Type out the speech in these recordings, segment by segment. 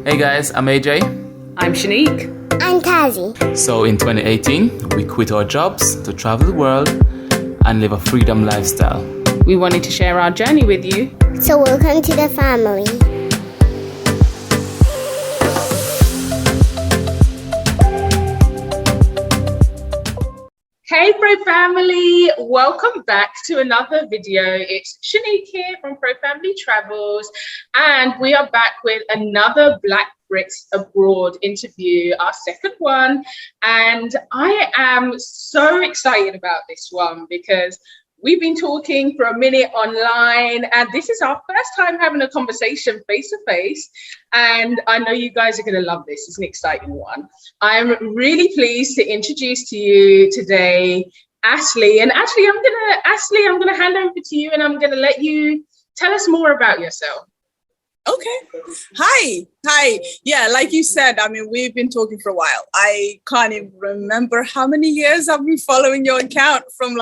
Hey guys, I'm AJ. I'm Shanique. I'm Tazi. So in 2018, we quit our jobs to travel the world and live a freedom lifestyle. We wanted to share our journey with you. So welcome to the family. Hey Fro Family, welcome back to another video. It's Shanique here from FroFamilyTravels, and we are back with another Black Brits Abroad interview, our second one. And I am so excited about this one because we've been talking for a minute online, and this is our first time having a conversation face to face. And I know you guys are going to love this. It's an exciting one. I'm really pleased to introduce to you today Ashley. And Ashley, I'm gonna hand over to you, and I'm gonna let you tell us more about yourself. Okay. Hi. Yeah, like you said, we've been talking for a while. I can't even remember how many years I've been following your account from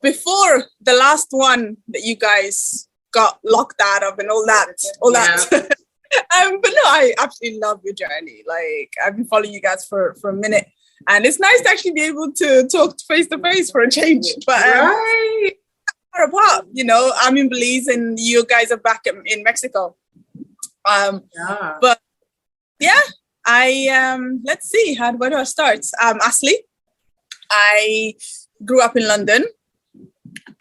before the last one that you guys got locked out of and all that. But no, I absolutely love your journey. I've been following you guys for a minute, and it's nice to actually be able to talk face to face for a change. But Right. far apart, I'm in Belize and you guys are back in Mexico. But yeah, let's see, where do I start? Ashley, I grew up in London,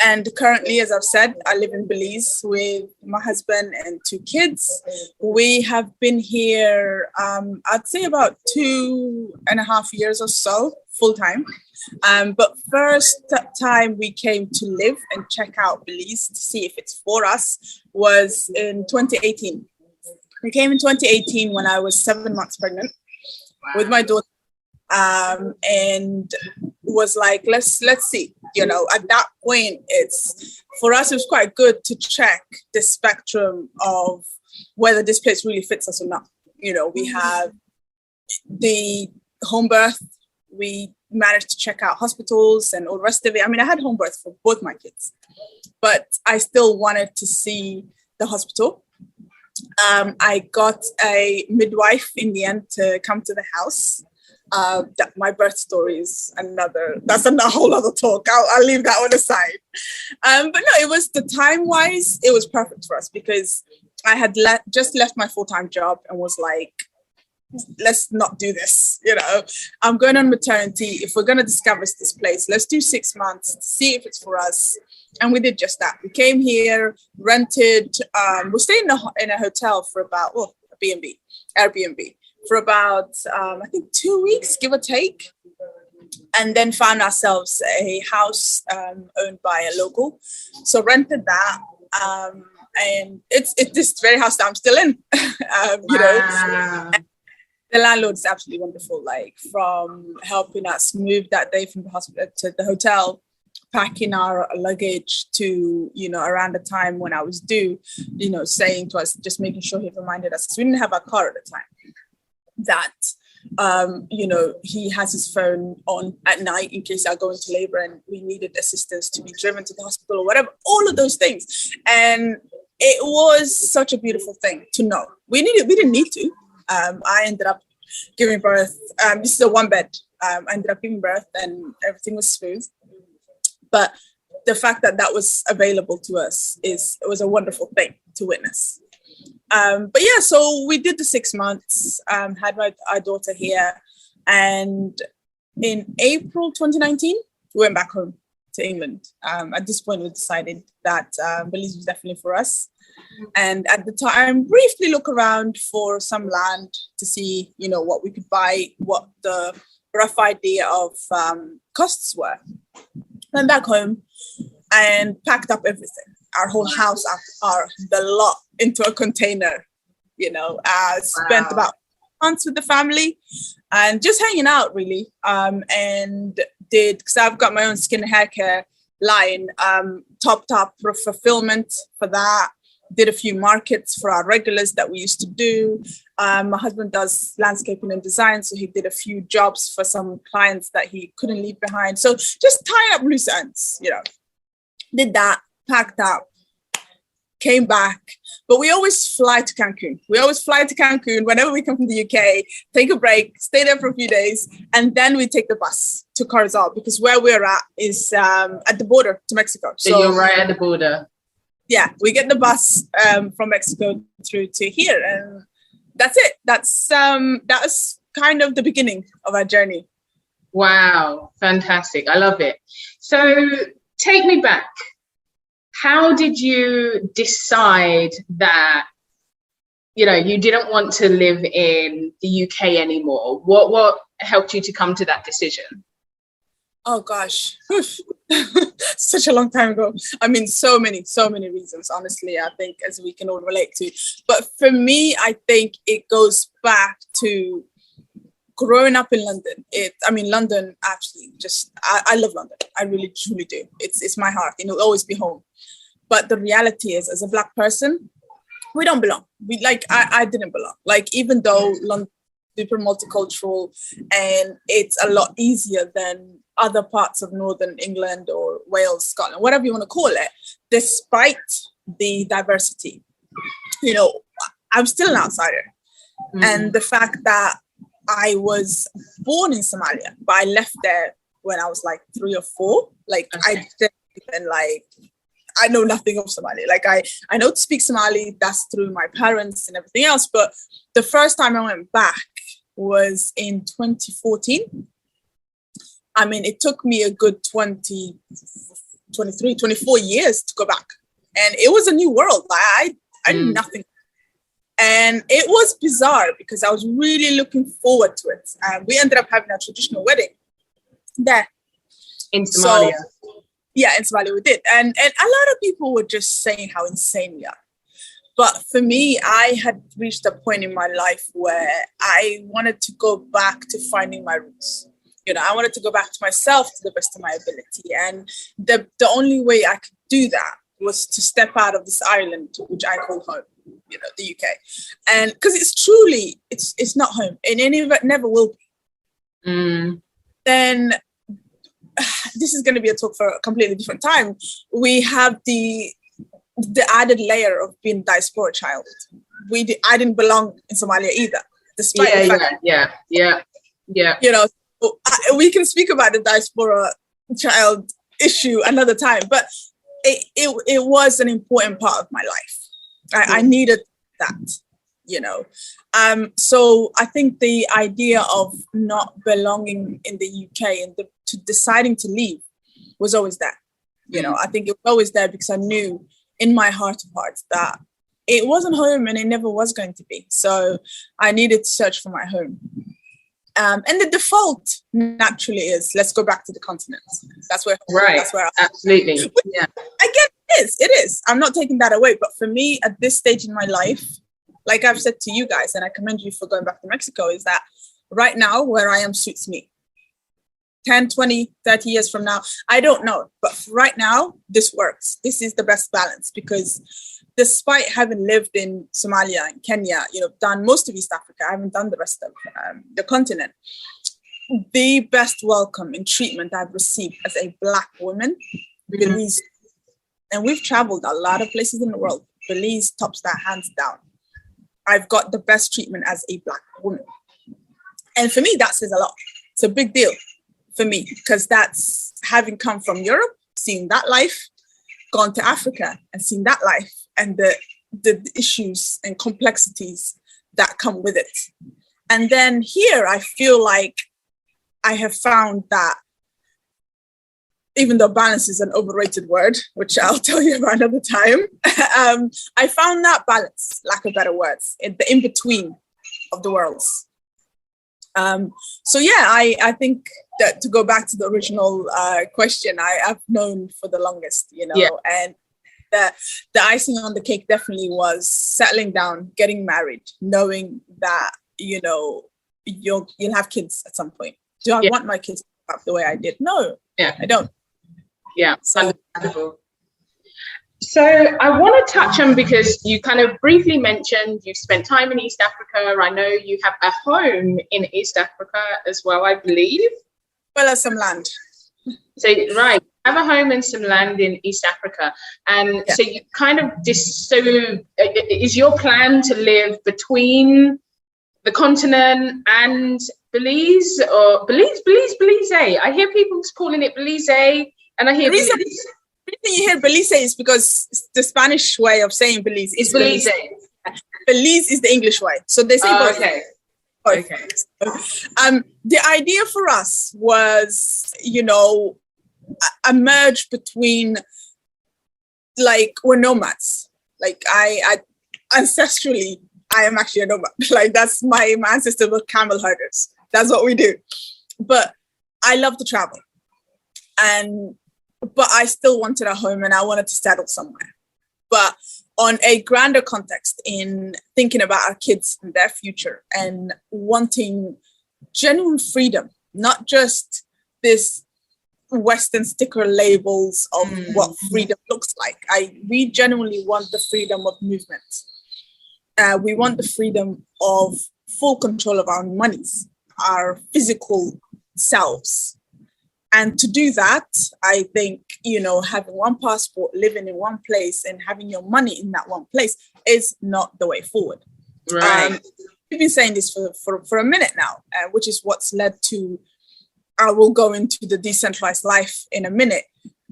and currently, as I've said, I live in Belize with my husband and 2 kids. We have been here, I'd say about 2.5 years or so, full time. But first time we came to live and check out Belize to see if it's for us was in 2018. We came in 2018 when I was 7 months pregnant with my daughter. And was like, let's see, at that point, for us, it was quite good to check the spectrum of whether this place really fits us or not. We have the home birth, we managed to check out hospitals and all the rest of it. I had home birth for both my kids, but I still wanted to see the hospital. I got a midwife in the end to come to the house. That my birth story is that's a whole other talk. I'll leave that one aside. But no, it was the time-wise, it was perfect for us because I had just left my full-time job and was like, let's not do this. I'm going on maternity. If we're going to discover this place, let's do 6 months to see if it's for us. And we did just that. We came here, rented, we stayed in a hotel for about, Airbnb. For about, I think 2 weeks, give or take. And then found ourselves a house owned by a local. So rented that. And it's this very house that I'm still in. Wow. The landlord is absolutely wonderful, from helping us move that day from the hospital to the hotel, packing our luggage to, around the time when I was due, saying to us, just making sure he reminded us, because we didn't have our car at the time, that, he has his phone on at night in case I go into labor and we needed assistance to be driven to the hospital or whatever, all of those things. And it was such a beautiful thing to know. We didn't need to. I ended up giving birth. This is a 1-bed. I ended up giving birth and everything was smooth. But the fact that was available to us it was a wonderful thing to witness. But yeah, so we did the 6 months, had our daughter here, and in April 2019, we went back home to England. At this point, we decided that Belize was definitely for us. And at the time, briefly look around for some land to see, what we could buy, what the rough idea of costs were. Went back home and packed up everything. Our whole house, the lot into a container, spent about months with the family and just hanging out really. And because I've got my own skin and hair care line, topped up for fulfillment for that. Did a few markets for our regulars that we used to do. My husband does landscaping and design, so he did a few jobs for some clients that he couldn't leave behind. So just tying up loose ends, Did that, packed up, came back. But we always fly to Cancun. Whenever we come from the UK, take a break, stay there for a few days, and then we take the bus to Corozal, because where we're at is at the border to Mexico. So you're right at the border. Yeah, we get the bus from Mexico through to here, and that's it. That was kind of the beginning of our journey. Wow, fantastic. I love it. So take me back. How did you decide that, you didn't want to live in the UK anymore? What helped you to come to that decision? Oh, gosh. Such a long time ago. I mean, so many reasons, honestly, I think, as we can all relate to. But for me, I think it goes back to growing up in London. London, actually, I love London. I really, truly do. It's my heart. It'll always be home. But the reality is, as a Black person, we don't belong. I didn't belong. Even though London is super multicultural and it's a lot easier than other parts of Northern England or Wales, Scotland, whatever you want to call it, despite the diversity, I'm still an outsider. Mm. And the fact that I was born in Somalia, but I left there when I was 3 or 4. Okay. I didn't even I know nothing of Somali. I know to speak Somali, that's through my parents and everything else. But the first time I went back was in 2014. It took me a good 24 years to go back. And it was a new world. I knew nothing. And it was bizarre because I was really looking forward to it. And we ended up having a traditional wedding there. In Somalia. Yeah, in Somalia we did. And a lot of people were just saying how insane we are. But for me, I had reached a point in my life where I wanted to go back to finding my roots. I wanted to go back to myself to the best of my ability. And the only way I could do that was to step out of this island, which I call home, the UK. And because it's not home, and it never will be. Mm. Then this is going to be a talk for a completely different time. We have the added layer of being diaspora child. I didn't belong in Somalia either, despite the fact we can speak about the diaspora child issue another time, but it was an important part of my life. I needed that, So I think the idea of not belonging in the UK and deciding to leave was always there. I think it was always there because I knew in my heart of hearts that it wasn't home and it never was going to be. So I needed to search for my home. And the default naturally is, let's go back to the continent. That's where, absolutely. Yeah. Again, it is. I'm not taking that away. But for me, at this stage in my life, like I've said to you guys, and I commend you for going back to Mexico, is that right now where I am suits me. 10, 20, 30 years from now, I don't know. But right now, this works. This is the best balance because despite having lived in Somalia and Kenya, done most of East Africa, I haven't done the rest of the continent. The best welcome and treatment I've received as a Black woman, Belize, and we've traveled a lot of places in the world. Belize tops that hands down. I've got the best treatment as a Black woman. And for me, that says a lot. It's a big deal for me because that's having come from Europe, seeing that life, gone to Africa and seen that life and the issues and complexities that come with it. And then here, I feel like I have found that, even though balance is an overrated word, which I'll tell you about another time, I found that balance, lack of better words, the in-between of the worlds. I think that to go back to the original question, I've known for the longest, and the icing on the cake definitely was settling down, getting married, knowing that, you'll have kids at some point. Do I want my kids to grow up the way I did? No, I don't. Yeah, understandable. So I want to touch on, because you kind of briefly mentioned you've spent time in East Africa. I know you have a home in East Africa as well, I believe. Well, as some land. So, right. have a home and some land in East Africa, and so you kind of is your plan to live between the continent and Belize, or Belize? I hear people calling it Belize, and I hear the reason you hear Belize is because the Spanish way of saying Belize is Belize. Belize is the English way, so they say both. Okay. Okay. The idea for us was, a merge between, like, we're nomads. Like, I ancestrally, I am actually a nomad. Like, that's my ancestors were camel herders. That's what we do. But I love to travel. But I still wanted a home and I wanted to settle somewhere. But on a grander context, in thinking about our kids and their future and wanting genuine freedom, not just this Western sticker labels of what freedom looks like. We genuinely want the freedom of movement. We want the freedom of full control of our monies, our physical selves. And to do that, I think, having one passport, living in one place and having your money in that one place is not the way forward. Right. We've been saying this for a minute now, which is what's led to, I will go into the decentralized life in a minute.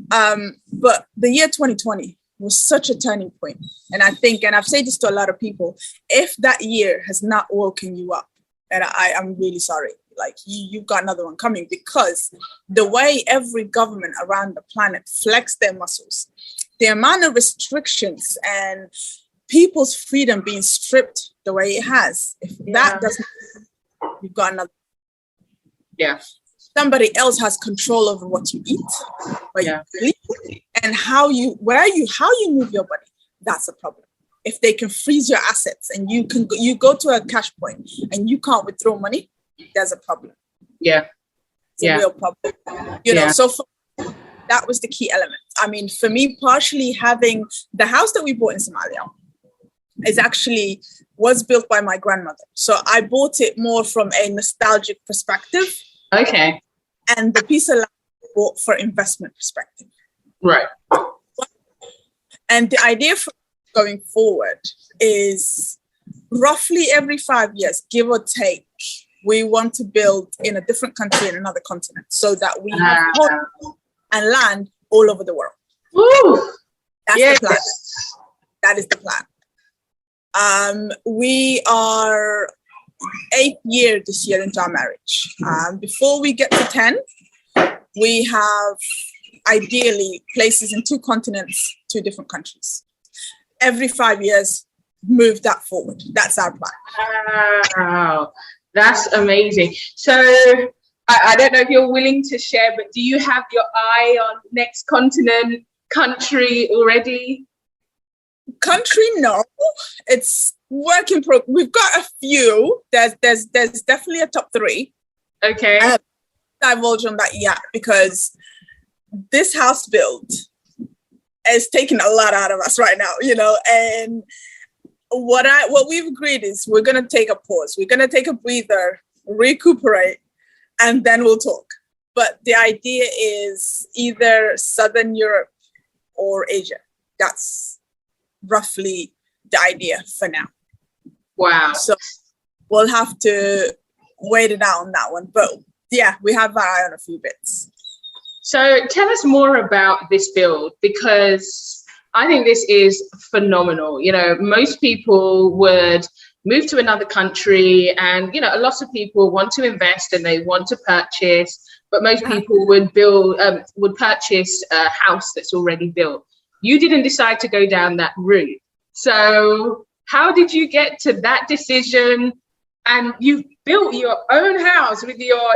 But the year 2020 was such a turning point. And I think, and I've said this to a lot of people, if that year has not woken you up, and I'm really sorry, like you've got another one coming, because the way every government around the planet flexed their muscles, the amount of restrictions and people's freedom being stripped the way it has, if that doesn't, you've got another. Yeah. Somebody else has control over what you eat, what you sleep, and how you move your body. That's a problem. If they can freeze your assets and you go to a cash point and you can't withdraw money, there's a problem. Yeah. It's a real problem. So that was the key element. I mean, for me, partially having the house that we bought in Somalia was built by my grandmother. So I bought it more from a nostalgic perspective. Okay. And the piece of land I bought for investment perspective. Right. And the idea for going forward is roughly every 5 years, give or take, we want to build in a different country in another continent so that we have home and land all over the world. Woo! That's the plan. That is the plan. We are 8th year this year into our marriage. Before we get to 10, we have ideally places in 2 continents, 2 different countries. Every 5 years, move that forward. That's our plan. Wow, that's amazing. So I don't know if you're willing to share, but do you have your eye on next continent, country already? Country, no. It's work in progress. We've got a few. There's definitely a top 3. Okay. Divulge on that yet, because this house build is taking a lot out of us right now, and what we've agreed is we're going to take a pause. We're going to take a breather, recuperate, and then we'll talk. But the idea is either Southern Europe or Asia. That's roughly the idea for now. Wow. So we'll have to wait it out on that one. But yeah, we have our eye on a few bits. So tell us more about this build, because I think this is phenomenal. Most people would move to another country and, a lot of people want to invest and they want to purchase, but most people would purchase a house that's already built. You didn't decide to go down that route. So how did you get to that decision? And you built your own house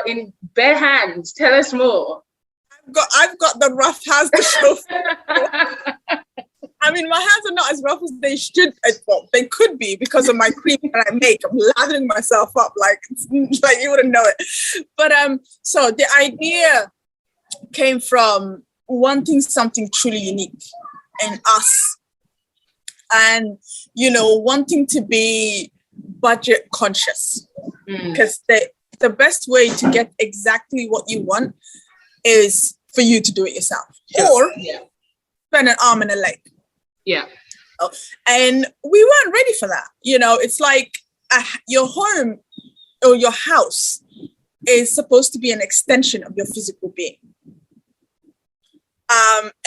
in bare hands. Tell us more. I've got the rough house to show for. I mean, my hands are not as rough as they should. Well, they could be because of my cream that I make. I'm lathering myself up like you wouldn't know it. But so the idea came from wanting something truly unique in us, and wanting to be budget conscious, because the best way to get exactly what you want is for you to do it yourself, Sure. or spend an arm and a leg. Yeah. And we weren't ready for that. It's like your home or your house is supposed to be an extension of your physical being.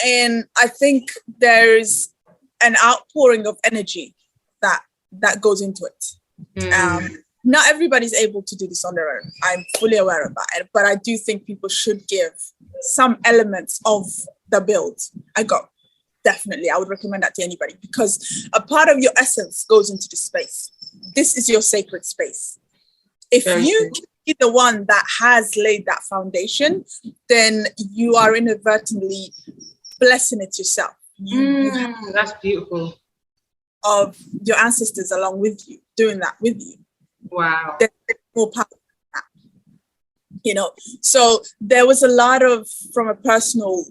And I think there's an outpouring of energy that goes into it. Not everybody's able to do this on their own. I'm fully aware of that. But I do think people should give some elements of the build. Definitely, I would recommend that to anybody, because a part of your essence goes into the space. This is your sacred space. If you can be the one that has laid that foundation, then you are inadvertently blessing it yourself. That's beautiful. Of your ancestors along with you, doing that with you. Wow. There's more power than that. So there was a lot of, from a personal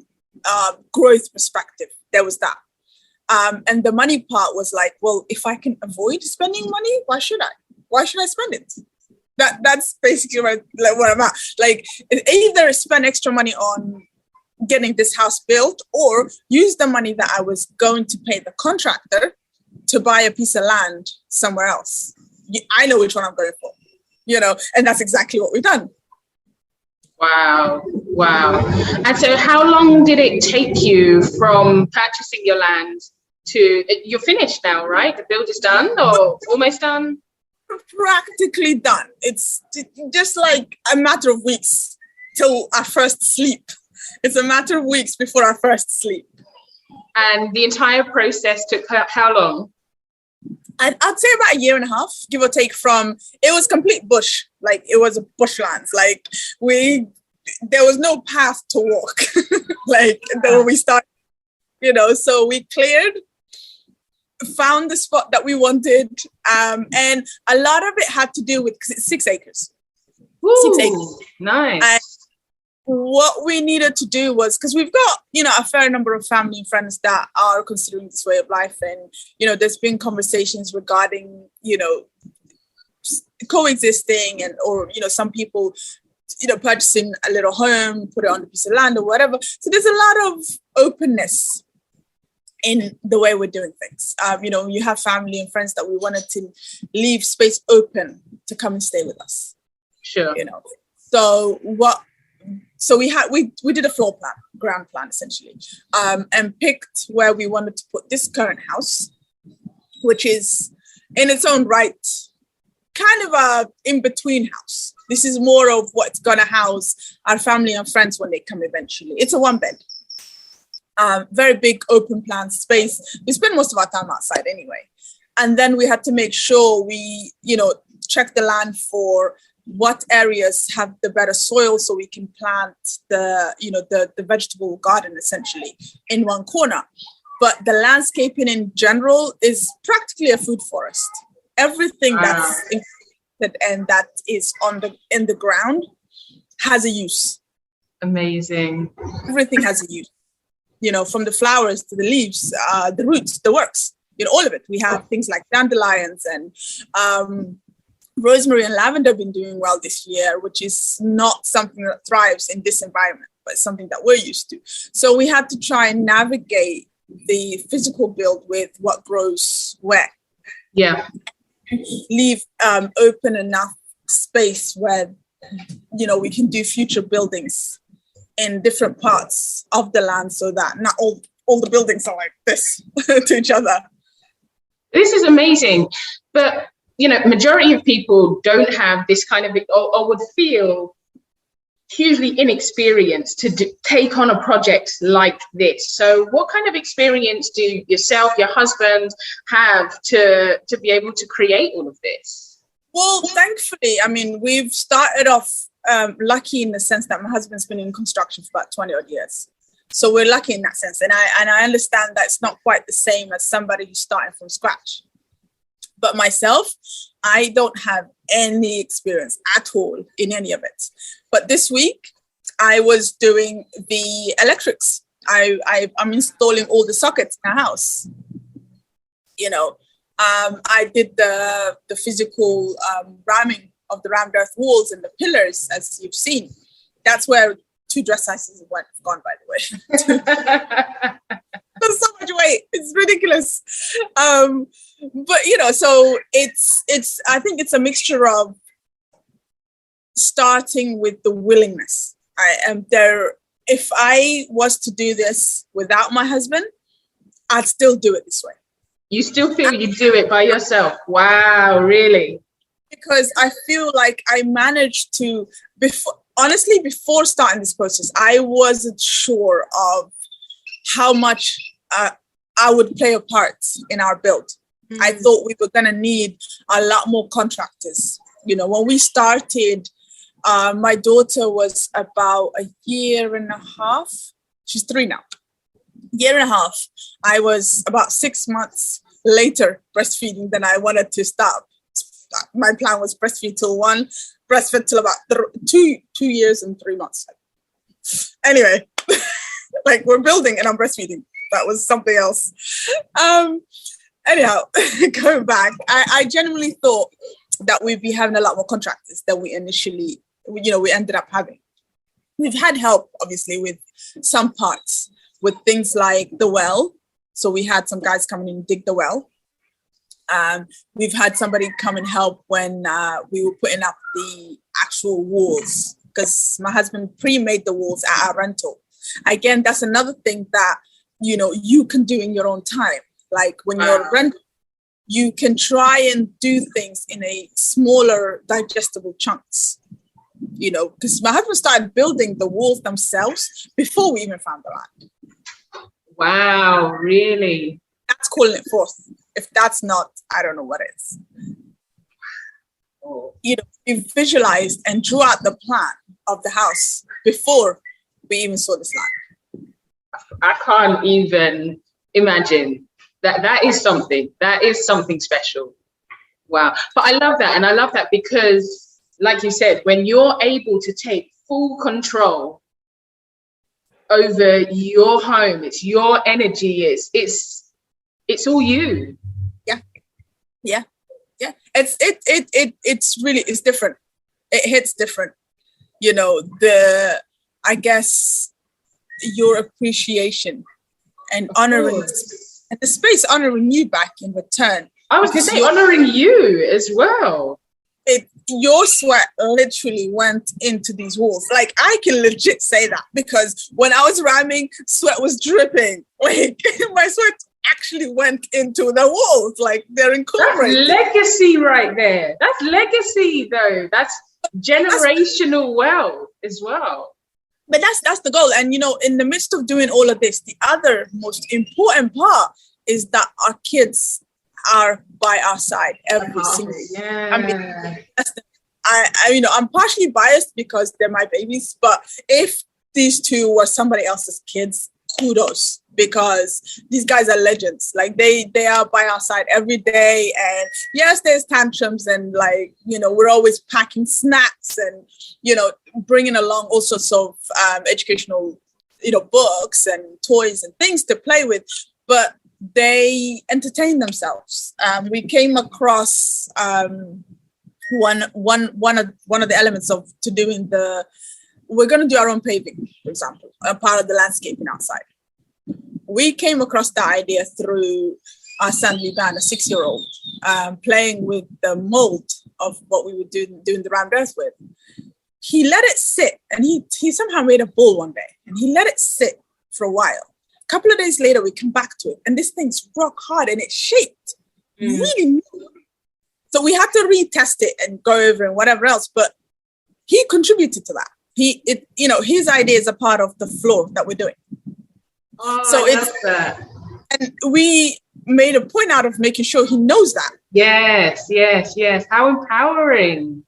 growth perspective, there was that. And the money part was like, well, if I can avoid spending money, why should I? Why should I spend it? That's basically what I'm at. Like, either spend extra money on getting this house built, or use the money that I was going to pay the contractor to buy a piece of land somewhere else. I know which one I'm going for, and that's exactly what we've done. Wow. And so how long did it take you from purchasing your land to, you're finished now, right? The build is done or almost done? Practically done. It's just like a matter of weeks till our first sleep. It's a matter of weeks before our first sleep. And the entire process took how long? I'd say about a year and a half, give or take. It was complete bush. Like, it was a bushlands. Like, there was no path to walk. When we started, so we cleared, found the spot that we wanted. And a lot of it had to do with, because it's 6 acres. Ooh, 6 acres. Nice. And what we needed to do was, because we've got, a fair number of family and friends that are considering this way of life. And, there's been conversations regarding, coexisting or some people, purchasing a little home, put it on a piece of land or whatever. So there's a lot of openness in the way we're doing things. You have family and friends that we wanted to leave space open to come and stay with us. Sure. So we did a floor plan, ground plan essentially, and picked where we wanted to put this current house, which is in its own right kind of a in-between house. This is more of what's going to house our family and friends when they come eventually. It's a 1-bed, very big open plan space. We spend most of our time outside anyway. And then we had to make sure we, check the land for what areas have the better soil so we can plant the vegetable garden essentially in one corner. But the landscaping in general is practically a food forest. Everything that's included and that is in the ground has a use. Amazing. Everything has a use. From the flowers to the leaves, the roots, the works, all of it. We have things like dandelions and rosemary and lavender have been doing well this year, which is not something that thrives in this environment, but it's something that we're used to. So we had to try and navigate the physical build with what grows where. Yeah. Leave open enough space where, we can do future buildings in different parts of the land so that not all the buildings are like this to each other. This is amazing. But majority of people don't have this kind of, or would feel hugely inexperienced to take on a project like this. So what kind of experience do yourself, your husband have to be able to create all of this? Well, thankfully, we've started off lucky in the sense that my husband's been in construction for about 20 odd years. So we're lucky in that sense. And I understand that it's not quite the same as somebody who's starting from scratch. But myself, I don't have any experience at all in any of it. But this week, I was doing the electrics. I'm installing all the sockets in the house. I did the physical ramming of the rammed earth walls and the pillars, as you've seen. That's where 2 dress sizes gone, by the way. There's so much weight. It's ridiculous. But, so it's, I think it's a mixture of starting with the willingness. I am there. If I was to do this without my husband, I'd still do it this way. You still feel you do it by yourself? Wow, really? Because I feel like I managed to, before starting this process, I wasn't sure of how much I would play a part in our build. I thought we were going to need a lot more contractors. When we started, my daughter was about a year and a half. She's 3 now. Year and a half. I was about 6 months later breastfeeding than I wanted to stop. My plan was breastfeed till 1, breastfeed till about 2 years and 3 months. Anyway, like we're building and I'm breastfeeding. That was something else. Anyhow, going back, I genuinely thought that we'd be having a lot more contractors than we initially, we ended up having. We've had help, obviously, with some parts, with things like the well. So we had some guys come in and dig the well. We've had somebody come and help when we were putting up the actual walls, because my husband pre-made the walls at our rental. Again, that's another thing that, you can do in your own time. Like when you're renting, you can try and do things in a smaller, digestible chunks. Because my husband started building the walls themselves before we even found the land. Wow, really? That's calling it forth. If that's not, I don't know what is. We visualized and drew out the plan of the house before we even saw this land. I can't even imagine. That is something. That is something special. Wow. But I love that. And I love that because, like you said, when you're able to take full control over your home, it's your energy, it's all you. Yeah. It's really, it's different. It hits different. I guess your appreciation and honoring and the space honoring you back in return. I was going to say honoring you as well. Your sweat literally went into these walls. Like, I can legit say that because when I was ramming, sweat was dripping. Like, my sweat actually went into the walls. Like, they're incorporated. That's legacy right there. That's legacy, though. That's generational wealth as well. But that's the goal. And, in the midst of doing all of this, the other most important part is that our kids are by our side every single day. Yeah. I mean, I'm partially biased because they're my babies, but if these two were somebody else's kids, kudos, because these guys are legends. Like they are by our side every day. And yes, there's tantrums and we're always packing snacks and, bringing along all sorts of educational, books and toys and things to play with, but they entertain themselves. We came across one of the elements to doing we're going to do our own paving, for example, a part of the landscaping outside. We came across that idea through our son Liban, a 6-year-old, playing with the mold of what we were doing the rammed earth with. He let it sit, and he somehow made a ball one day, and he let it sit for a while. A couple of days later, we come back to it, and this thing's rock hard, and it's shaped really new. So we had to retest it and go over and whatever else, but he contributed to that. His idea is a part of the floor that we're doing. Oh, so I love that. And we made a point out of making sure he knows that. Yes. How empowering.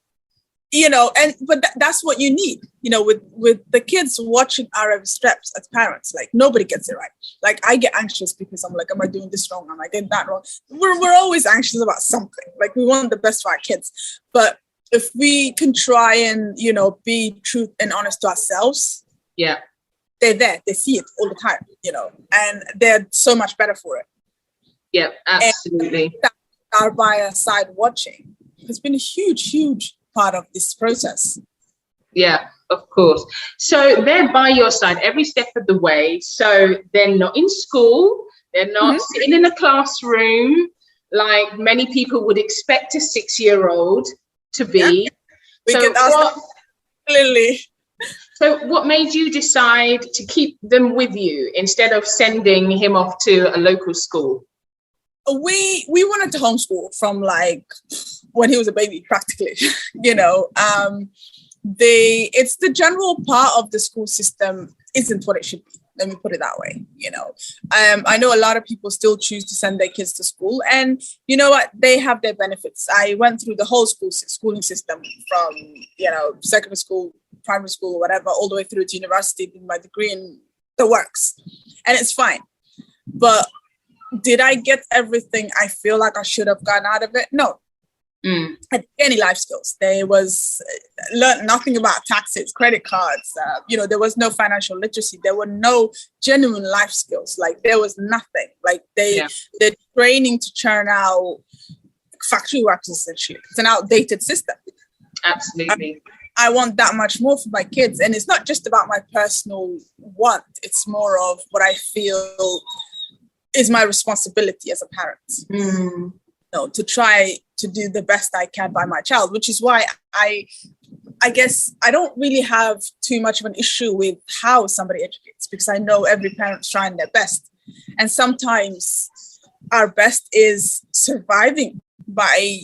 But that's what you need, with the kids watching our every steps as parents. Like, nobody gets it right. Like, I get anxious because I'm like, am I doing this wrong? Am I getting that wrong? We're always anxious about something. Like, we want the best for our kids. But if we can try and, be true and honest to ourselves, they're there. They see it all the time, and they're so much better for it. Yeah, absolutely. And that are by our side watching has been a huge, huge part of this process. Yeah, Of course. So they're by your side every step of the way. So they're not in school. They're not sitting in a classroom like many people would expect a 6-year-old to be. Clearly. So what made you decide to keep them with you instead of sending him off to a local school? We wanted to homeschool from like when he was a baby, practically. It's the general part of the school system isn't what it should be. Let me put it that way. I know a lot of people still choose to send their kids to school, and you know what? They have their benefits. I went through the whole schooling system from, secondary school, primary school, whatever, all the way through to university, did my degree in the works, and it's fine. But did I get everything I feel like I should have gotten out of it? No. I didn't get any life skills. Learned nothing about taxes, credit cards. There was no financial literacy. There were no genuine life skills. Like there was nothing. Like they're training to churn out factory workers essentially. It's an outdated system. Absolutely. I want that much more for my kids, and it's not just about my personal want. It's more of what I feel is my responsibility as a parent. To try to do the best I can by my child, which is why I guess I don't really have too much of an issue with how somebody educates, because I know every parent's trying their best. And sometimes our best is surviving by,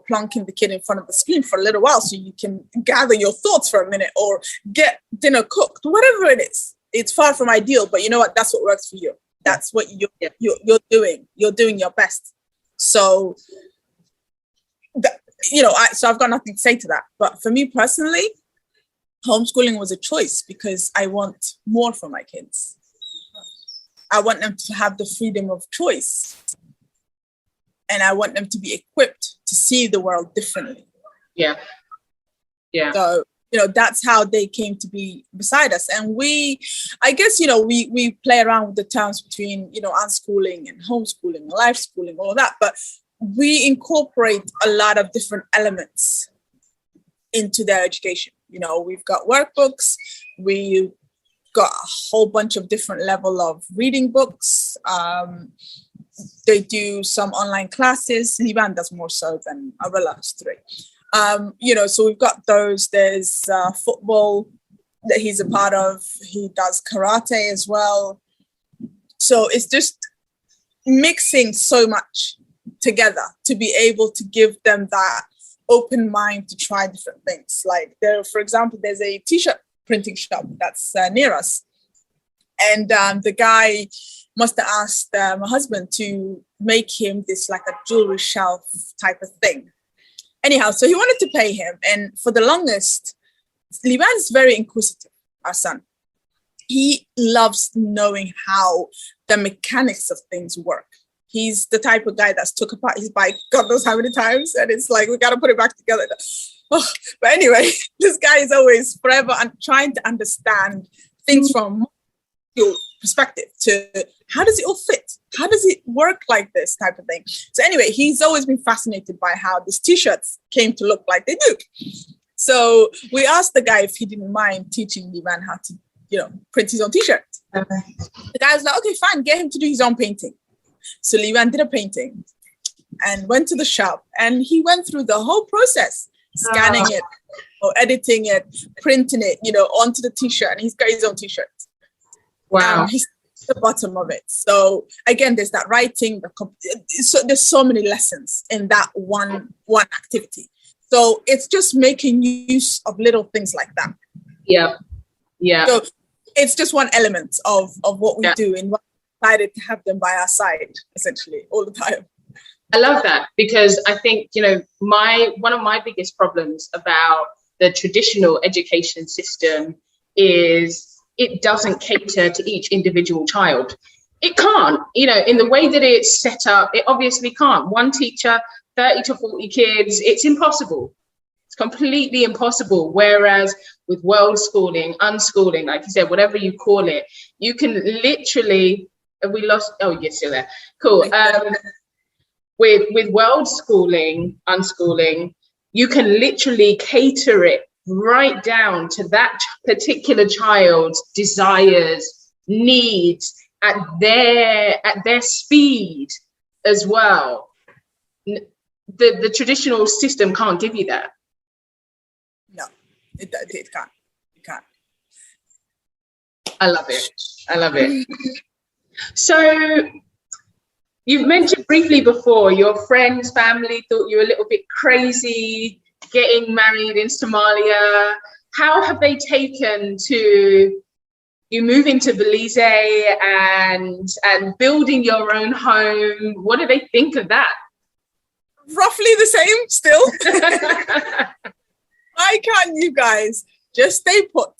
plonking the kid in front of the screen for a little while so you can gather your thoughts for a minute or get dinner cooked, whatever it is. It's far from ideal, but you know what? That's what works for you. That's what you're doing. You're doing your best. So, so I've got nothing to say to that. But for me personally, homeschooling was a choice because I want more for my kids. I want them to have the freedom of choice. And I want them to be equipped to see the world differently. Yeah. So, that's how they came to be beside us. And we play around with the terms between, unschooling and homeschooling and life schooling, all that. But we incorporate a lot of different elements into their education. We've got workbooks. We've got a whole bunch of different level of reading books. They do some online classes. Liban does more so than our last three. So we've got those. There's football that he's a part of. He does karate as well. So it's just mixing so much together to be able to give them that open mind to try different things. Like for example, there's a t-shirt printing shop that's near us. And the guy must have asked my husband to make him this like a jewelry shelf type of thing. Anyhow, so he wanted to pay him. And for the longest, Liban is very inquisitive, our son. He loves knowing how the mechanics of things work. He's the type of guy that's took apart his bike God knows how many times. And it's like, we got to put it back together. Oh, but anyway, this guy is always forever trying to understand things from your perspective to how does it all fit? How does it work like this type of thing? So anyway, he's always been fascinated by how these t-shirts came to look like they do. So we asked the guy if he didn't mind teaching the man how to, print his own t-shirt. The guy was like, okay, fine, get him to do his own painting. So Liban did a painting and went to the shop, and he went through the whole process, scanning it or editing it, printing it, onto the t-shirt, and he's got his own t-shirt. Wow. He's at the bottom of it. So again, there's that writing, there's so many lessons in that one activity. So it's just making use of little things like that. Yeah. So it's just one element of what we do, and we're excited to have them by our side essentially all the time. I love that, because I think, one of my biggest problems about the traditional education system is it doesn't cater to each individual child. It can't, in the way that it's set up, it obviously can't. One teacher, 30 to 40 kids, it's impossible. It's completely impossible. Whereas with world schooling, unschooling, like you said, whatever you call it, you can literally, you're still there. Cool. With world schooling, unschooling, you can literally cater it right down to that particular child's desires, needs, at their speed as well. The traditional system can't give you that. No, it can't. It can't. I love it. So you've mentioned briefly before your friends, family thought you were a little bit crazy getting married in Somalia. How have they taken to you moving to Belize and building your own home? What do they think of that? Roughly the same still. Why can't you guys just stay put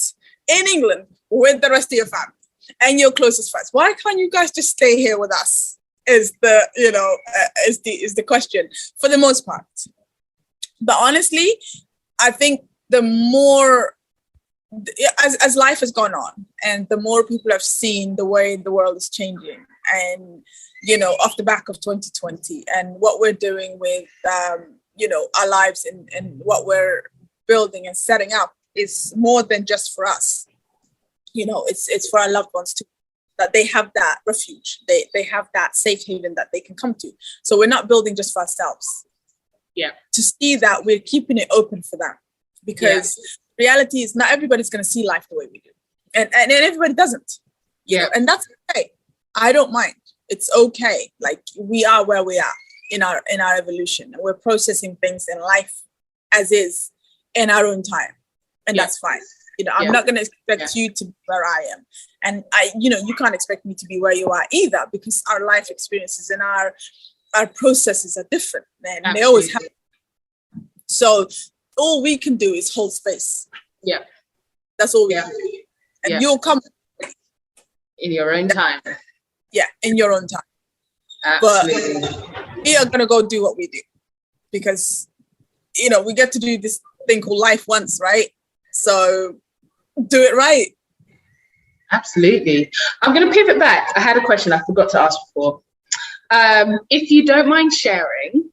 in England with the rest of your family and your closest friends? Why can't you guys just stay here with us? Is the question for the most part. But honestly, I think the more as life has gone on and the more people have seen the way the world is changing, and off the back of 2020 and what we're doing with our lives and what we're building and setting up is more than just for us. It's for our loved ones too, that they have that refuge, they have that safe haven that they can come to. So we're not building just for ourselves. Yeah. To see that we're keeping it open for them, because reality is not everybody's going to see life the way we do, and everybody doesn't. Yeah. And that's okay. I don't mind. It's okay. Like, we are where we are in our evolution, and we're processing things in life as is in our own time, and that's fine. I'm not going to expect you to be where I am, and you can't expect me to be where you are either, because our life experiences and our processes are different, and they always have. So all we can do is hold space. Yeah, that's all we can do, and you'll come in your own time. Yeah, in your own time. Absolutely. But we are gonna go do what we do, because we get to do this thing called life once, right? So do it right. Absolutely. I'm going to pivot back. I had a question I forgot to ask before. If you don't mind sharing,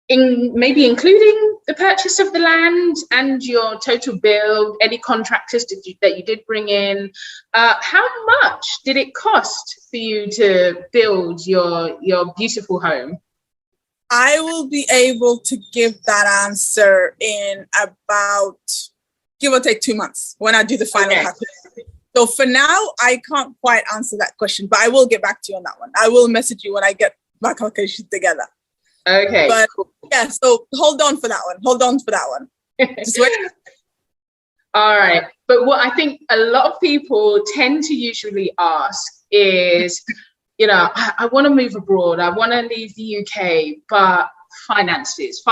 maybe including the purchase of the land and your total bill, any contractors that you did bring in, how much did it cost for you to build your beautiful home? I will be able to give that answer in about, give or take, 2 months when I do the final calculation. So for now, I can't quite answer that question, but I will get back to you on that one. I will message you when I get my calculation together. Okay. But yeah, so hold on for that one. Just wait. All right. But what I think a lot of people tend to usually ask is, I want to move abroad. I want to leave the UK, but finances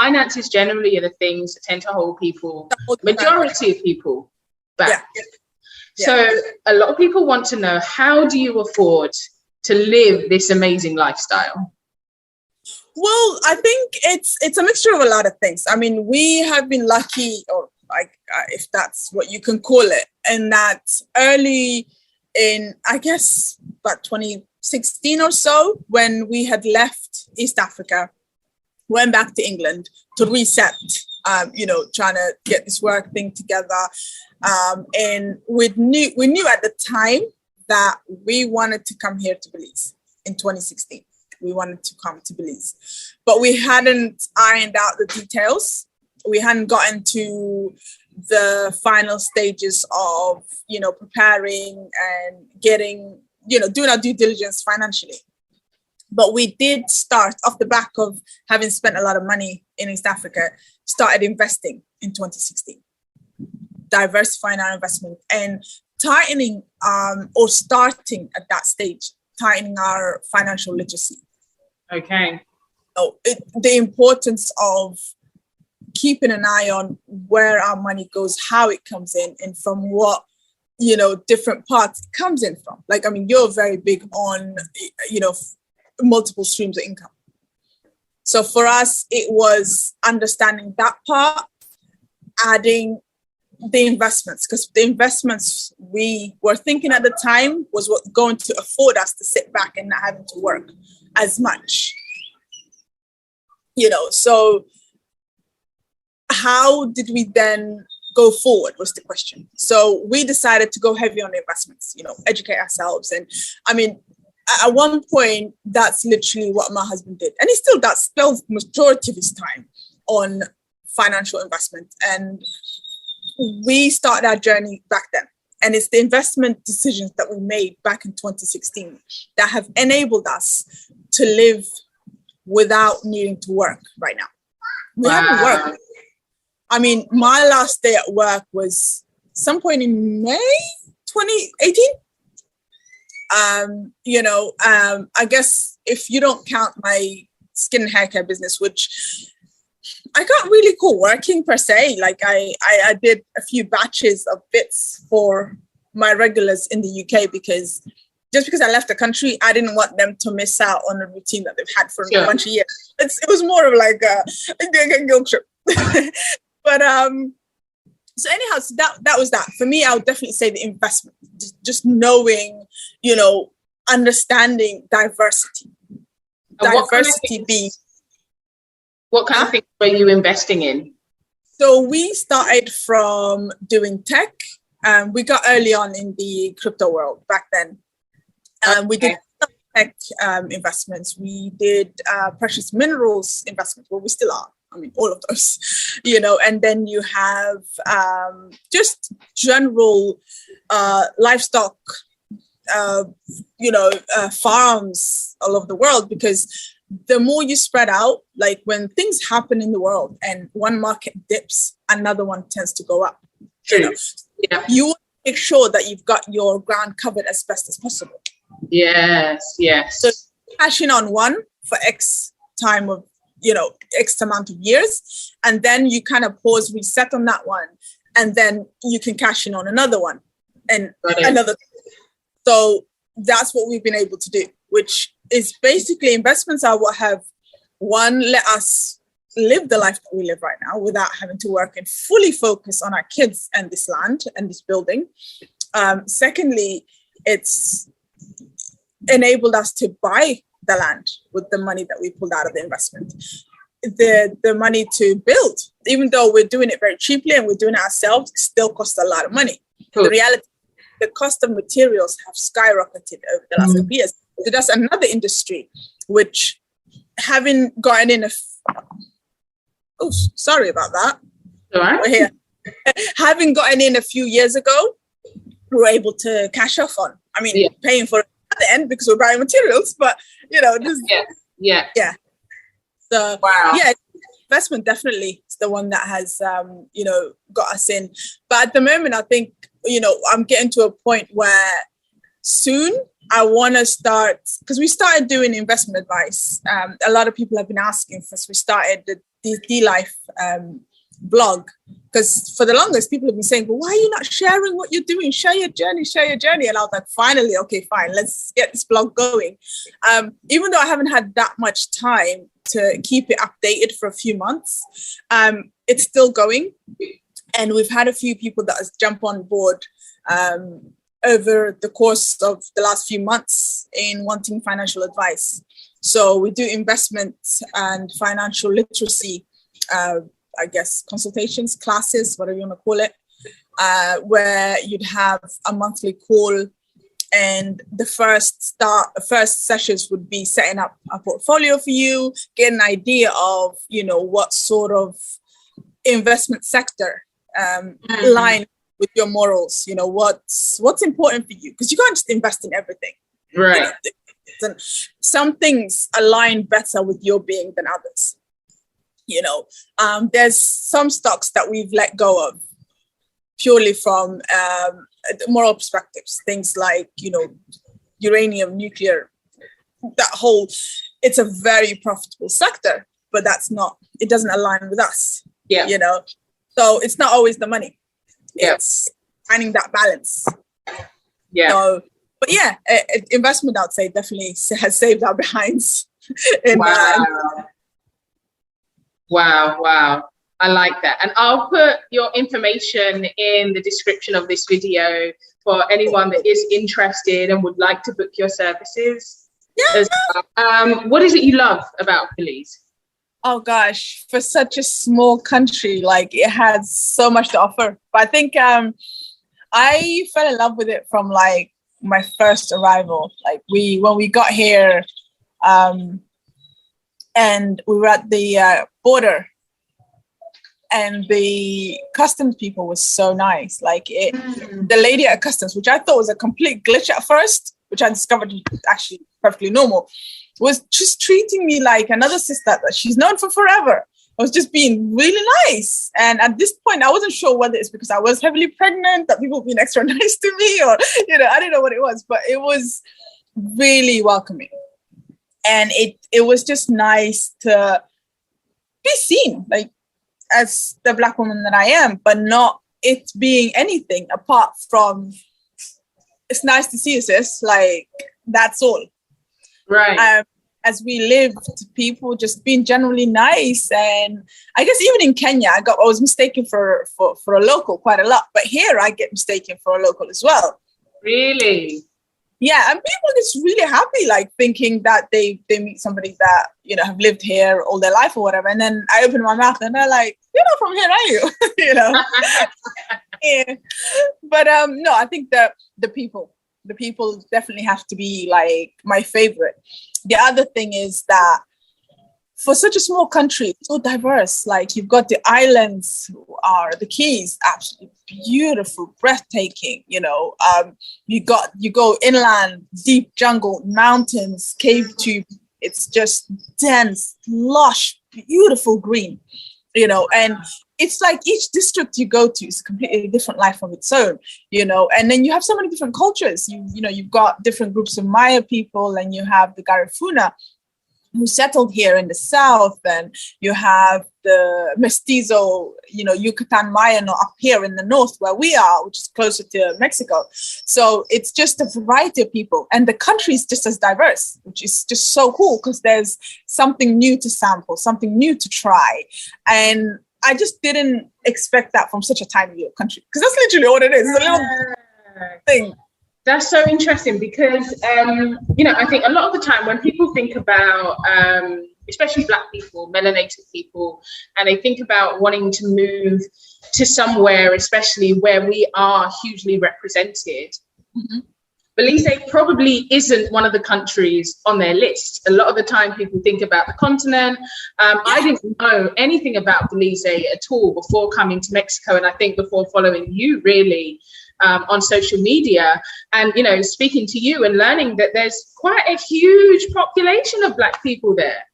generally are the things that tend to hold people, majority of people, back. Yeah. So a lot of people want to know, how do you afford to live this amazing lifestyle? Well, I think it's a mixture of a lot of things. I mean, we have been lucky, or if that's what you can call it, and that early in, I guess, about 2016 or so, when we had left East Africa, went back to England to reset, trying to get this work thing together. And we knew at the time that we wanted to come here to Belize in 2016. We wanted to come to Belize, but we hadn't ironed out the details. We hadn't gotten to the final stages of, preparing and getting, doing our due diligence financially. But we did start off the back of having spent a lot of money in East Africa, started investing in 2016, diversifying our investment and tightening or starting at that stage, tightening our financial literacy. Okay. So the importance of keeping an eye on where our money goes, how it comes in, and from what, different parts it comes in from. Like, I mean, you're very big on, multiple streams of income. So for us, it was understanding that part, adding the investments, because the investments we were thinking at the time was what going to afford us to sit back and not having to work as much. So how did we then go forward was the question. So we decided to go heavy on investments, educate ourselves. And I mean, at one point, that's literally what my husband did. And he still does, spends majority of his time on financial investment. And we started our journey back then. And it's the investment decisions that we made back in 2016 that have enabled us to live without needing to work right now. We haven't worked. I mean, my last day at work was some point in May 2018. I guess if you don't count my skin and hair care business, which I can't really call working per se. Like I did a few batches of bits for my regulars in the UK because I left the country, I didn't want them to miss out on a routine that they've had for a bunch of years. It was more of like a guilt trip. But so anyhow, so that was that. For me, I would definitely say the investment, just knowing, understanding diversity. Diversity being. What kind of things were you investing in? So we started from doing tech. We got early on in the crypto world back then. We did tech investments. We did precious minerals investments. Well, we still are. I mean, all of those, and then you have just general livestock, farms all over the world, because the more you spread out, like when things happen in the world and one market dips, another one tends to go up. True. You want to make sure that you've got your ground covered as best as possible. Yes. So cashing on one for X time of, X amount of years, and then you kind of pause, reset on that one, and then you can cash in on another one and another. So that's what we've been able to do, which is basically investments are what have, one, let us live the life that we live right now without having to work and fully focus on our kids and this land and this building. Secondly, it's enabled us to buy the land with the money that we pulled out of the investment. The money to build, even though we're doing it very cheaply and we're doing it ourselves, it still costs a lot of money. Cool. The reality, the cost of materials have skyrocketed over the last couple of years. So that's another industry which, having gotten in sorry about that. All right. We're here. Having gotten in a few years ago, we were able to cash off on. I mean, paying for it at the end because we're buying materials, but Yeah. So investment definitely is the one that has got us in. But at the moment, I think I'm getting to a point where soon I want to start, because we started doing investment advice. A lot of people have been asking since we started the D-Life blog, because for the longest people have been saying, well, why are you not sharing what you're doing? Share your journey. And I was like, finally, okay, fine, let's get this blog going. Even though I haven't had that much time to keep it updated for a few months, it's still going. And we've had a few people that has jumped on board over the course of the last few months in wanting financial advice. So we do investment and financial literacy, I guess, consultations, classes, whatever you want to call it, where you'd have a monthly call. And the first sessions would be setting up a portfolio for you, get an idea of, what sort of investment sector line with your morals, what's important for you, because you can't just invest in everything. Right. Some things align better with your being than others. There's some stocks that we've let go of purely from moral perspectives, things like, uranium, nuclear, it's a very profitable sector, but it doesn't align with us. So it's not always the money. It's finding that balance. Investment, I'd say, definitely has saved our behinds. Wow. I like that. And I'll put your information in the description of this video for anyone that is interested and would like to book your services. What is it you love about Belize? Oh gosh, for such a small country, like it has so much to offer. But I think I fell in love with it from like my first arrival. Like when we got here, and we were at the border, and the customs people was so nice. Like the lady at customs, which I thought was a complete glitch at first, which I discovered was actually perfectly normal, was just treating me like another sister that she's known for forever. I was just being really nice. And at this point, I wasn't sure whether it's because I was heavily pregnant that people were being extra nice to me, or, I didn't know what it was, but it was really welcoming. And it was just nice to be seen, like, as the Black woman that I am, but not it being anything apart from, it's nice to see you, sis. Like, that's all. Right. As we lived, people just being generally nice. And I guess even in Kenya, I was mistaken for a local quite a lot. But here I get mistaken for a local as well. Really? Yeah, and people are just really happy, like thinking that they meet somebody that, have lived here all their life or whatever. And then I open my mouth and they're like, "You're not from here, are you?" Yeah. But no, I think that the people definitely have to be like my favorite. The other thing is that for such a small country, it's so diverse. Like, you've got the islands, who are the Keys, absolutely beautiful, breathtaking. You go inland, deep jungle, mountains, cave tube. It's just dense, lush, beautiful green. And it's like each district you go to is a completely different life of its own, and then you have so many different cultures. You've got different groups of Maya people, and you have the Garifuna who settled here in the south, and you have the Mestizo, Yucatan Mayan up here in the north where we are, which is closer to Mexico. So it's just a variety of people, and the country is just as diverse, which is just so cool because there's something new to sample, something new to try. And I just didn't expect that from such a tiny little country, because that's literally all it is. It's a little thing. That's so interesting because, I think a lot of the time when people think about, especially Black people, melanated people, and they think about wanting to move to somewhere, especially where we are hugely represented, Belize probably isn't one of the countries on their list. A lot of the time people think about the continent. I didn't know anything about Belize at all before coming to Mexico, and I think before following you really on social media, and speaking to you and learning that there's quite a huge population of Black people there.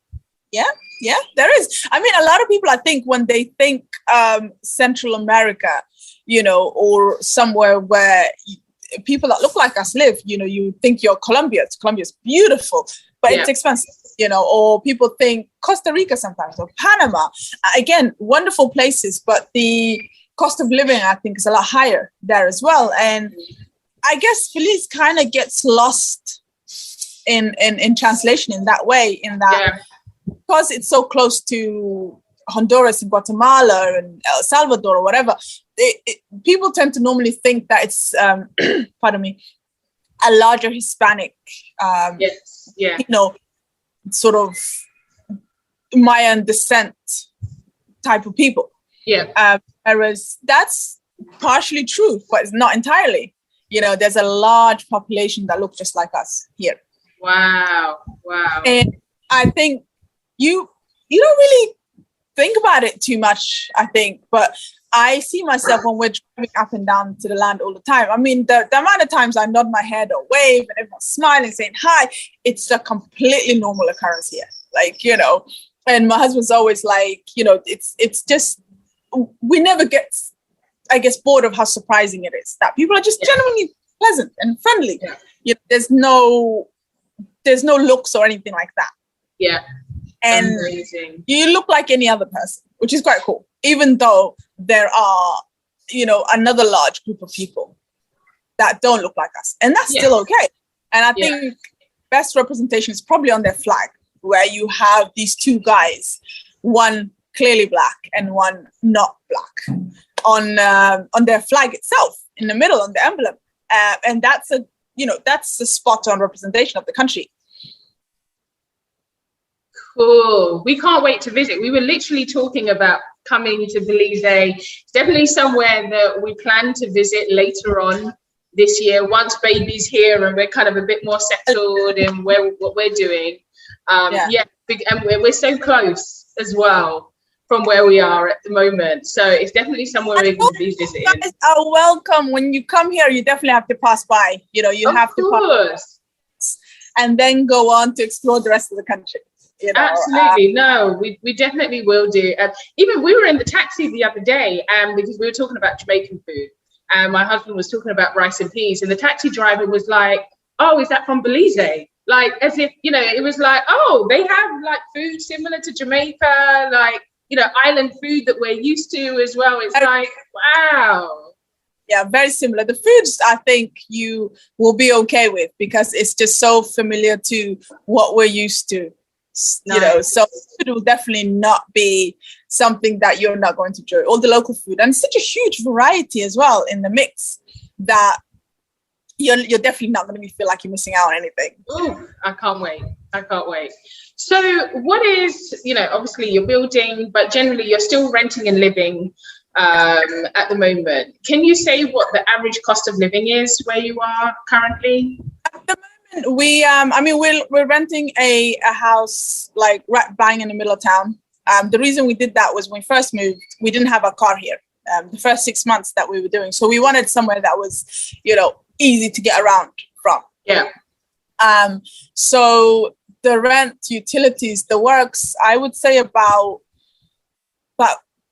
Yeah, there is. I mean, a lot of people, I think, when they think Central America, or somewhere where people that look like us live, you think you're Colombia. Colombia's beautiful, but it's expensive, or people think Costa Rica sometimes, or Panama. Again, wonderful places, but the cost of living, I think, is a lot higher there as well. And I guess Belize kind of gets lost in translation in that way, in that because it's so close to Honduras and Guatemala and El Salvador or whatever, people tend to normally think that it's, pardon me, a larger Hispanic, sort of Mayan descent type of people. Whereas that's partially true, but it's not entirely. There's a large population that look just like us here. Wow. And I think you don't really think about it too much, I think, but I see myself when we're driving up and down to the land all the time. I mean, the amount of times I nod my head or wave and everyone's smiling, saying hi, it's a completely normal occurrence here. Like, and my husband's always like, it's just, we never get, I guess, bored of how surprising it is that people are just genuinely pleasant and friendly. There's no looks or anything like that. And amazing. You look like any other person, which is quite cool, even though there are, another large group of people that don't look like us, and that's still okay. And I think best representation is probably on their flag, where you have these two guys, one clearly Black and one not Black, on their flag itself, in the middle, on the emblem, and that's a spot on representation of the country. Cool. We can't wait to visit. We were literally talking about coming to Belize. It's definitely somewhere that we plan to visit later on this year, once baby's here and we're kind of a bit more settled in what we're doing. And we're so close as well from where we are at the moment. So it's definitely somewhere we're going to be visiting. You guys are welcome. When you come here, you definitely have to pass by. You know, you have to pass and then go on to explore the rest of the country. You know, absolutely. No, we definitely will do. Even we were in the taxi the other day because we were talking about Jamaican food. And my husband was talking about rice and peas, and the taxi driver was like, "Oh, is that from Belize?" Like, as if, you know, it was like, "Oh, they have like food similar to Jamaica, like, you know, island food that we're used to as well." It's like, wow. Yeah, very similar. The foods I think you will be okay with because it's just so familiar to what we're used to. You know, so it will definitely not be something that you're not going to enjoy. All the local food, and such a huge variety as well in the mix that you're definitely not going to feel like you're missing out on anything. Oh, I can't wait. So what is, you know, obviously you're building, but generally you're still renting and living at the moment. Can you say what the average cost of living is where you are currently? At the moment, we're renting a house like right bang in the middle of town. The reason we did that was when we first moved, we didn't have a car here. The first 6 months that we were doing, so we wanted somewhere that was, you know, easy to get around from. Yeah. So the rent, utilities, the works, I would say about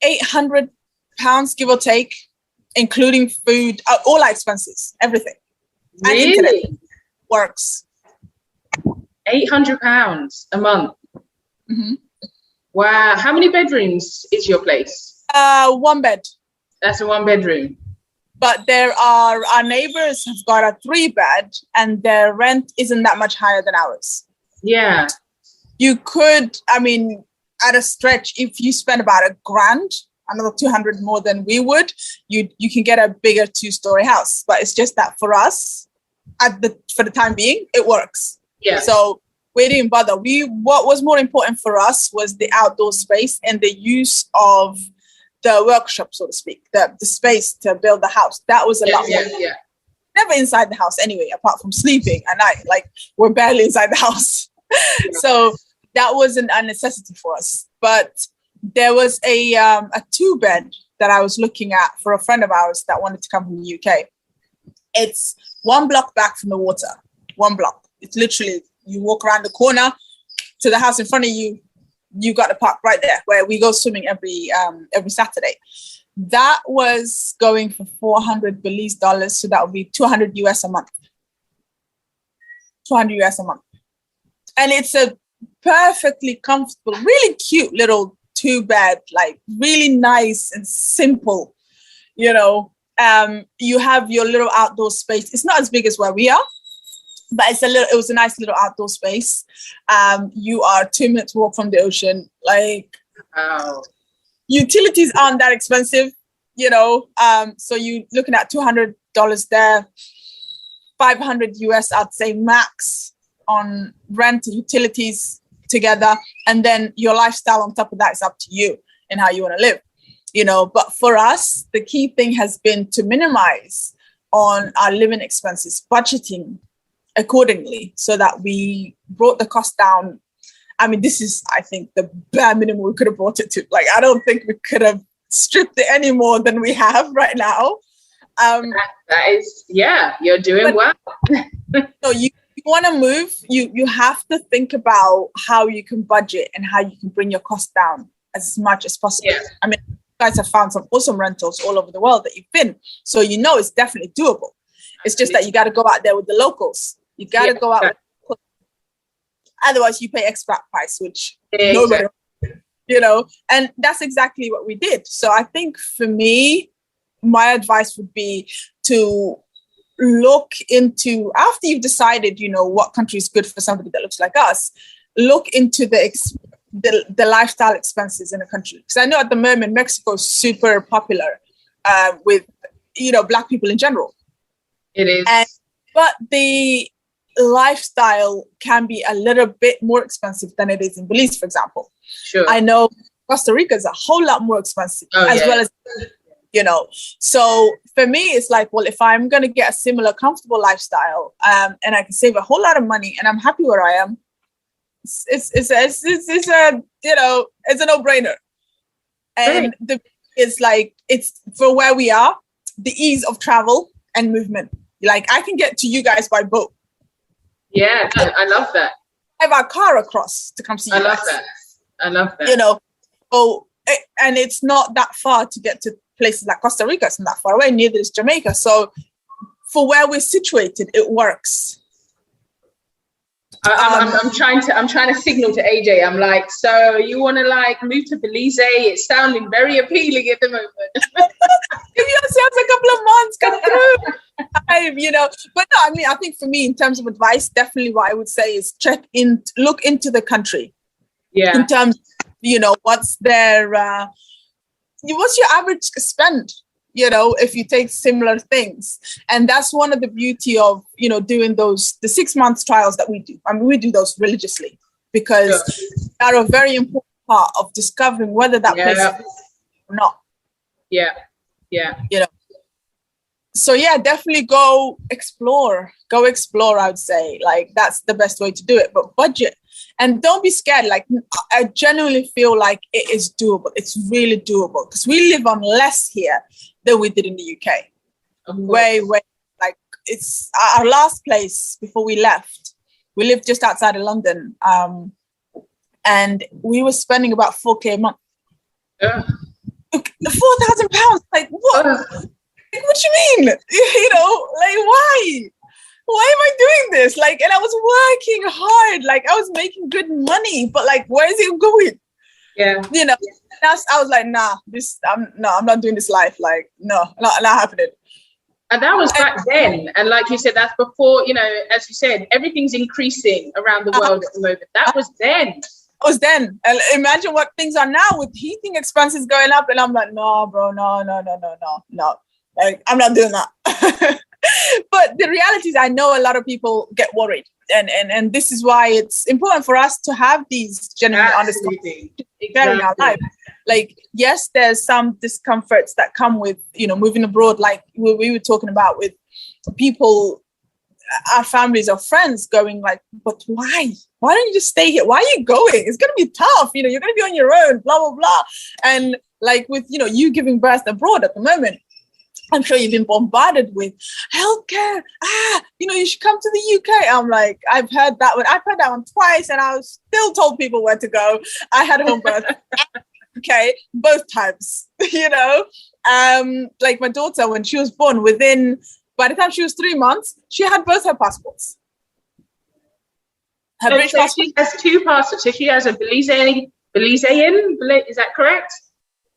£800, give or take, including food, all our expenses, everything. Really? And internet works. £800 a month. Mm-hmm. Wow. How many bedrooms is your place? 1 bed. That's a 1 bedroom. But our neighbors have got a 3-bed and their rent isn't that much higher than ours. Yeah. You could, at a stretch, if you spend about £1,000, another 200 more than we would, you can get a bigger 2-story house. But it's just that for us, for the time being, it works. Yeah. So we didn't bother. What was more important for us was the outdoor space and the use of the workshop, so to speak, the space to build the house. That was a lot more. Yeah. Never inside the house anyway, apart from sleeping at night. Like, we're barely inside the house. Yeah. So that wasn't a necessity for us. But there was a 2-bed that I was looking at for a friend of ours that wanted to come from the UK. It's 1 block back from the water. 1 block. It's literally, you walk around the corner to the house in front of you. You got the park right there where we go swimming every Saturday. That was going for 400 Belize dollars. So that would be 200 US a month. 200 US a month. And it's a perfectly comfortable, really cute little 2-bed, like really nice and simple, you know. You have your little outdoor space. It's not as big as where we are, but it was a nice little outdoor space. You are 2 minutes walk from the ocean. Like, wow. Utilities aren't that expensive, you know. So you're looking at $200 there, 500 US, I'd say max on rent, utilities together, and then your lifestyle on top of that is up to you and how you want to live, you know. But for us, the key thing has been to minimize on our living expenses, budgeting accordingly, so that we brought the cost down. This is, I think, the bare minimum we could have brought it to. Like, I don't think we could have stripped it any more than we have right now. That is, yeah, you're doing well. So you want to move, you have to think about how you can budget and how you can bring your cost down as much as possible. Yeah. You guys have found some awesome rentals all over the world that you've been, so you know it's definitely doable. It's just that you got to go out there with the locals. You got to go out with the locals. Otherwise you pay expat price, which nobody, you know. And that's exactly what we did. So I think for me, my advice would be to look into, after you've decided, you know, what country is good for somebody that looks like us, look into the lifestyle expenses in a country. Because I know at the moment Mexico is super popular with, you know, Black people in general. It is. But the lifestyle can be a little bit more expensive than it is in Belize, for example. Sure. I know Costa Rica is a whole lot more expensive, well as, So for me, it's like, well, if I'm going to get a similar comfortable lifestyle, and I can save a whole lot of money, and I'm happy where I am, it's a no-brainer. And it's for where we are, the ease of travel and movement. Like, I can get to you guys by boat. Yeah, I love that. I have our car across to come see you guys. I love that. And it's not that far to get to places like Costa Rica. It's not that far away. Neither is Jamaica. So for where we're situated, it works. I'm trying to signal to AJ. I'm like, so you want to like move to Belize? It's sounding very appealing at the moment. Give yourselves a couple of months, come through. But no, I mean, I think for me, in terms of advice, definitely what I would say is look into the country. Yeah. In terms, what's your average spend? If you take similar things. And that's one of the beauty of, doing the 6 months trials that we do. I mean, we do those religiously because they're a very important part of discovering whether that place is or not. Yeah. Yeah. So yeah, definitely go explore, I would say. Like, that's the best way to do it, but budget. And don't be scared. Like, I genuinely feel like it is doable. It's really doable because we live on less here than we did in the UK. Way, like, it's our last place before we left. We lived just outside of London. And we were spending about £4,000 a month. £4,000. Like, what? What do you mean? Like, why? Why am I doing this? Like, and I was working hard. Like, I was making good money, but like, where is it going? Yeah. I was like, nah, I'm not doing this life. Like, no, not happening. And that was back then. And like you said, that's before, as you said, everything's increasing around the world at the moment. That was then. It was then. And imagine what things are now with heating expenses going up. And I'm like, no, bro, no. Like, I'm not doing that. But the reality is, I know a lot of people get worried. And this is why it's important for us to have these genuine honest conversations in our life. Like, yes, there's some discomforts that come with, moving abroad, like we were talking about with people, our families or friends going like, but why? Why don't you just stay here? Why are you going? It's going to be tough. You're going to be on your own, blah, blah, blah. And like with, you giving birth abroad at the moment, I'm sure you've been bombarded with healthcare. You should come to the UK. I'm like, I've heard that one. I've heard that one twice, and I was still told people where to go. I had home birth. Okay, both times. Like my daughter, when she was born, by the time she was 3 months, she had both her passports. Her British passport. She has two passports. So she has a Belizean. Is that correct?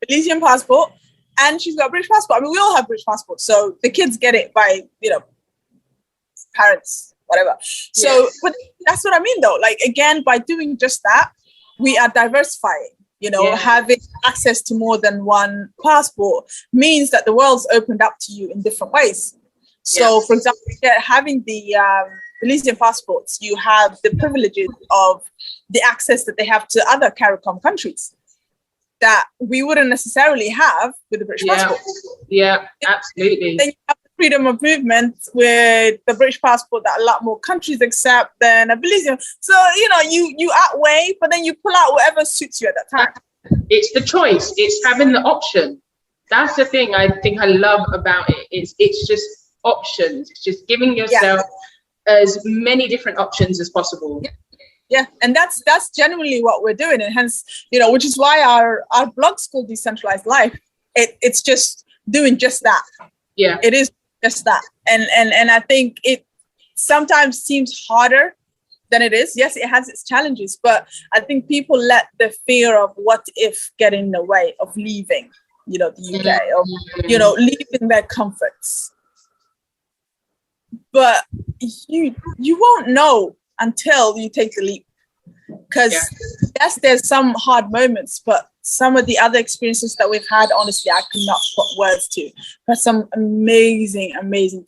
Belizean passport. And she's got a British passport. I mean, we all have British passports. So the kids get it by, parents, whatever. So, yes. But that's what I mean, though. Like, again, by doing just that, we are diversifying. Having access to more than one passport means that the world's opened up to you in different ways. So, for example, having the Belizean passports, you have the privileges of the access that they have to other CARICOM countries that we wouldn't necessarily have with the British passport. Yeah, absolutely. Then you have the freedom of movement with the British passport that a lot more countries accept than a Belizean. So, you outweigh, but then you pull out whatever suits you at that time. It's the choice. It's having the option. That's the thing I think I love about it. It's just options. It's just giving yourself as many different options as possible. Yeah, and that's genuinely what we're doing, and hence, which is why our blog school, Decentralized Life, it's just doing just that. Yeah, it is just that, and I think it sometimes seems harder than it is. Yes, it has its challenges, but I think people let the fear of what if get in the way of leaving, the UK, or leaving their comforts. But you won't know until you take the leap, because yes, there's some hard moments, but some of the other experiences that we've had, honestly, I could not put words to, but some amazing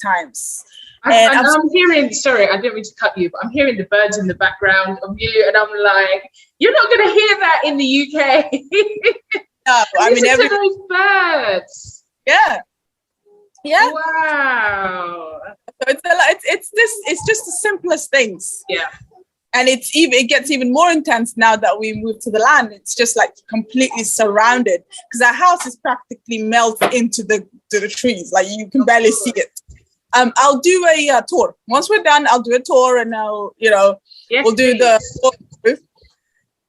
times. I'm hearing, sorry, I didn't mean to cut you, but I'm hearing the birds in the background of you, and I'm like, you're not going to hear that in the UK. No, I mean, listen to those birds. Yeah. Wow. So it's just the simplest things. Yeah. And it gets even more intense now that we moved to the land. It's just like completely surrounded, because our house is practically melted into the trees. Like you can barely see it. I'll do a tour. Once we're done, I'll do a tour, and we'll do the.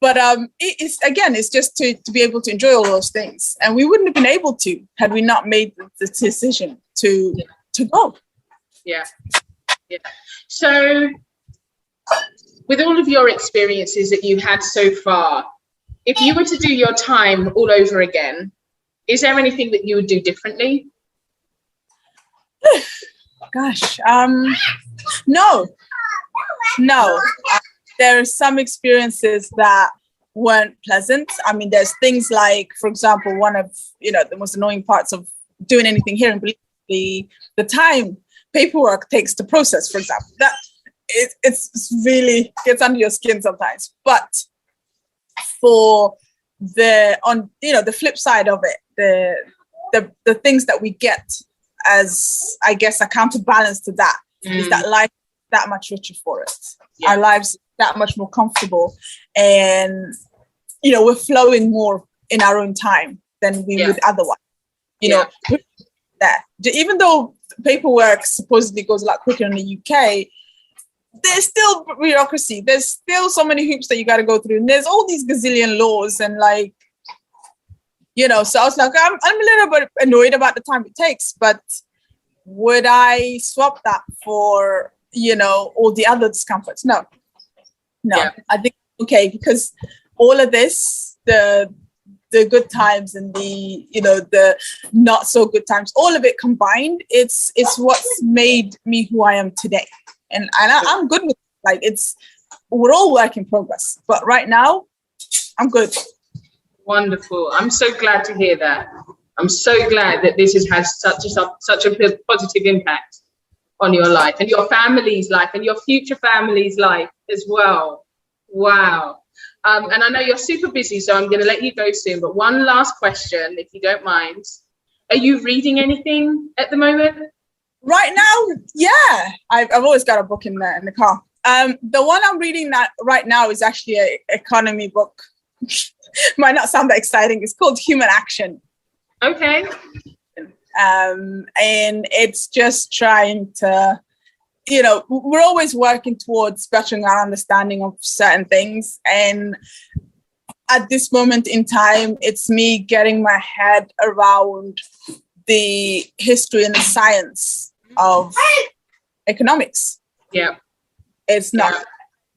But it's just to be able to enjoy all those things, and we wouldn't have been able to had we not made the decision to go. Yeah. So, with all of your experiences that you've had so far, if you were to do your time all over again, is there anything that you would do differently? Gosh, no. There are some experiences that weren't pleasant. I mean, there's things like, for example, one of the most annoying parts of doing anything here in Belize, the time paperwork takes to process, for example. That it's really gets under your skin sometimes. But for the flip side of it, the things that we get as, I guess, a counterbalance to that is that life is that much richer for us. Yeah. Our lives that much more comfortable, and we're flowing more in our own time than we would otherwise. That even though paperwork supposedly goes a lot quicker in the UK, there's still bureaucracy. There's still so many hoops that you got to go through, and there's all these gazillion laws, and so I was like, I'm a little bit annoyed about the time it takes, but would I swap that for all the other discomforts? No. Yeah. I think because all of this, the good times and the not so good times, all of it combined, it's what's made me who I am today, and I'm good with it. We're all work in progress, but right now I'm good. Wonderful. I'm so glad to hear that. I'm so glad that this has such a positive impact on your life and your family's life and your future family's life as well. Wow. And I know you're super busy, so I'm going to let you go soon. But one last question, if you don't mind. Are you reading anything at the moment? Right now, yeah. I've always got a book in the car. The one I'm reading right now is actually an economy book. Might not sound that exciting. It's called Human Action. Okay. And it's just trying to, we're always working towards bettering our understanding of certain things. And at this moment in time, it's me getting my head around the history and the science of economics. Yeah. It's not a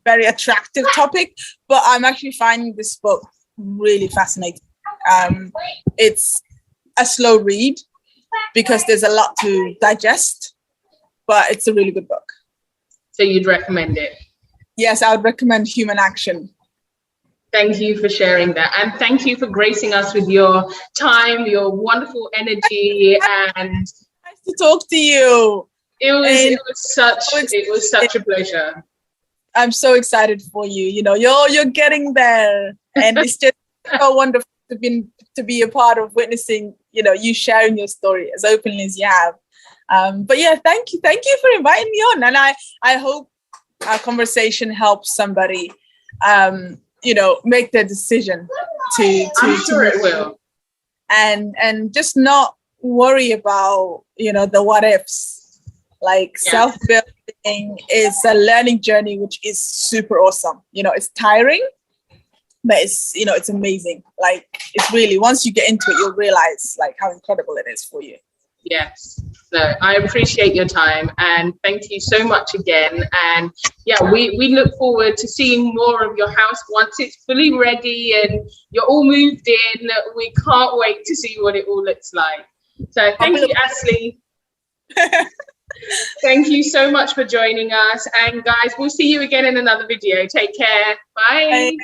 very attractive topic, but I'm actually finding this book really fascinating. It's a slow read because there's a lot to digest, but it's a really good book. So you'd recommend it? Yes, I would recommend Human Action. Thank you for sharing that. And thank you for gracing us with your time, your wonderful energy. And nice to talk to you. It was such a pleasure. I'm so excited for you. You're getting there. And it's just so wonderful to be a part of witnessing, you sharing your story as openly as you have. But yeah, thank you for inviting me on. And I hope our conversation helps somebody, make their decision I'm sure it will. And just not worry about, the what ifs. Self-building is a learning journey, which is super awesome. It's tiring, but it's amazing. It's really, once you get into it, you'll realize how incredible it is for you. Yes. No, I appreciate your time, and thank you so much again. And yeah, we look forward to seeing more of your house once it's fully ready and you're all moved in. We can't wait to see what it all looks like. So thank you, Ashley. Thank you so much for joining us. And guys, we'll see you again in another video. Take care. Bye. Bye.